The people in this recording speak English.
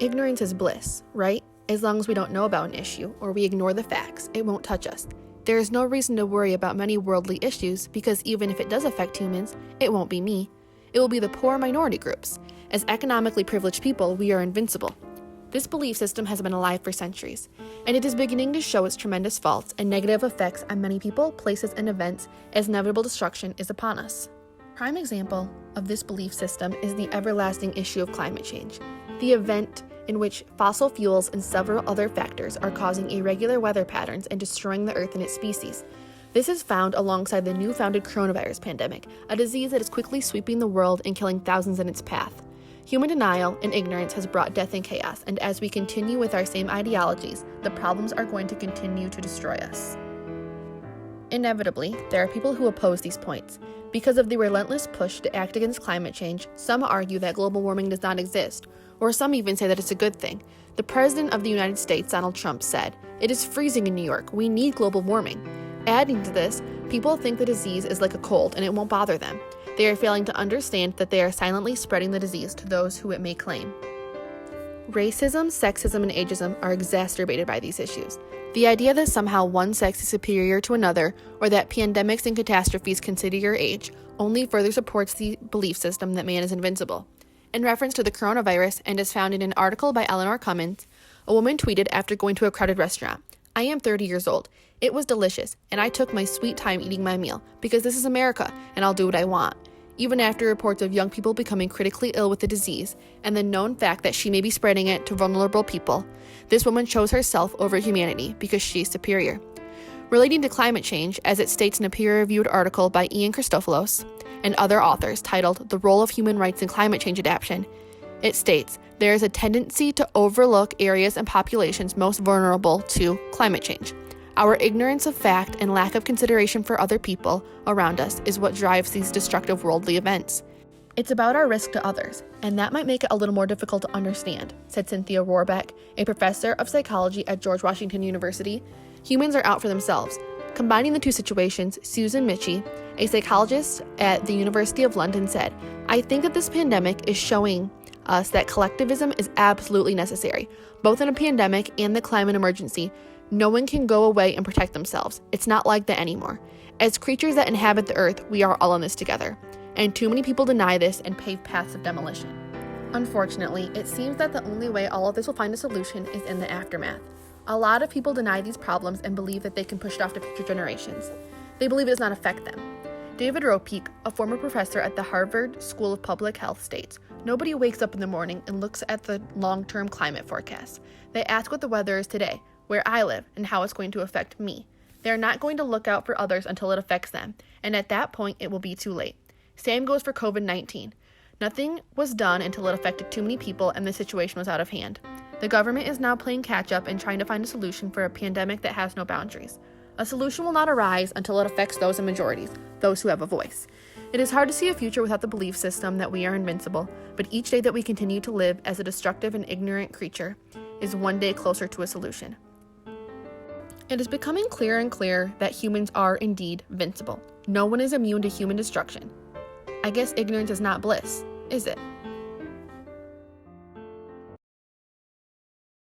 Ignorance is bliss, right? As long as we don't know about an issue or we ignore the facts, it won't touch us. There is no reason to worry about many worldly issues because even if it does affect humans, it won't be me. It will be the poor minority groups. As economically privileged people, we are invincible. This belief system has been alive for centuries, and it is beginning to show its tremendous faults and negative effects on many people, places, and events as inevitable destruction is upon us. Prime example of this belief system is the everlasting issue of climate change, the event in which fossil fuels and several other factors are causing irregular weather patterns and destroying the Earth and its species. This is found alongside the new-founded coronavirus pandemic, a disease that is quickly sweeping the world and killing thousands in its path. Human denial and ignorance has brought death and chaos, and as we continue with our same ideologies, the problems are going to continue to destroy us. Inevitably, there are people who oppose these points. Because of the relentless push to act against climate change, some argue that global warming does not exist, or some even say that it's a good thing. The President of the United States, Donald Trump, said, "It is freezing in New York. We need global warming." Adding to this, people think the disease is like a cold and it won't bother them. They are failing to understand that they are silently spreading the disease to those who it may claim. Racism, sexism, and ageism are exacerbated by these issues. The idea that somehow one sex is superior to another, or that pandemics and catastrophes consider your age, only further supports the belief system that man is invincible. In reference to the coronavirus, and as found in an article by Eleanor Cummins, a woman tweeted after going to a crowded restaurant, "I am 30 years old. It was delicious, and I took my sweet time eating my meal, because this is America, and I'll do what I want." Even after reports of young people becoming critically ill with the disease, and the known fact that she may be spreading it to vulnerable people, this woman chose herself over humanity because she's superior. Relating to climate change, as it states in a peer-reviewed article by Ian Christopoulos and other authors titled "The Role of Human Rights in Climate Change Adaptation," it states, "There is a tendency to overlook areas and populations most vulnerable to climate change. Our ignorance of fact and lack of consideration for other people around us is what drives these destructive worldly events. It's about our risk to others, and that might make it a little more difficult to understand," said Cynthia Rohrbeck, a professor of psychology at George Washington University. Humans are out for themselves. Combining the two situations, Susan Michie, a psychologist at the University of London, said, "I think that this pandemic is showing us that collectivism is absolutely necessary, both in a pandemic and the climate emergency. No one can go away and protect themselves. It's not like that anymore. As creatures that inhabit the earth, we are all in this together. And too many people deny this and pave paths of demolition." Unfortunately, it seems that the only way all of this will find a solution is in the aftermath. A lot of people deny these problems and believe that they can push it off to future generations. They believe it does not affect them. David Ropeek, a former professor at the Harvard School of Public Health, states, "Nobody wakes up in the morning and looks at the long-term climate forecast. They ask what the weather is today, where I live, and how it's going to affect me. They're not going to look out for others until it affects them, and at that point it will be too late. Same goes for COVID-19. Nothing was done until it affected too many people and the situation was out of hand. The government is now playing catch-up and trying to find a solution for a pandemic that has no boundaries. A solution will not arise until it affects those in majorities, those who have a voice. It is hard to see a future without the belief system that we are invincible, but each day that we continue to live as a destructive and ignorant creature is one day closer to a solution." It is becoming clearer and clearer that humans are indeed invincible. No one is immune to human destruction. I guess ignorance is not bliss, is it?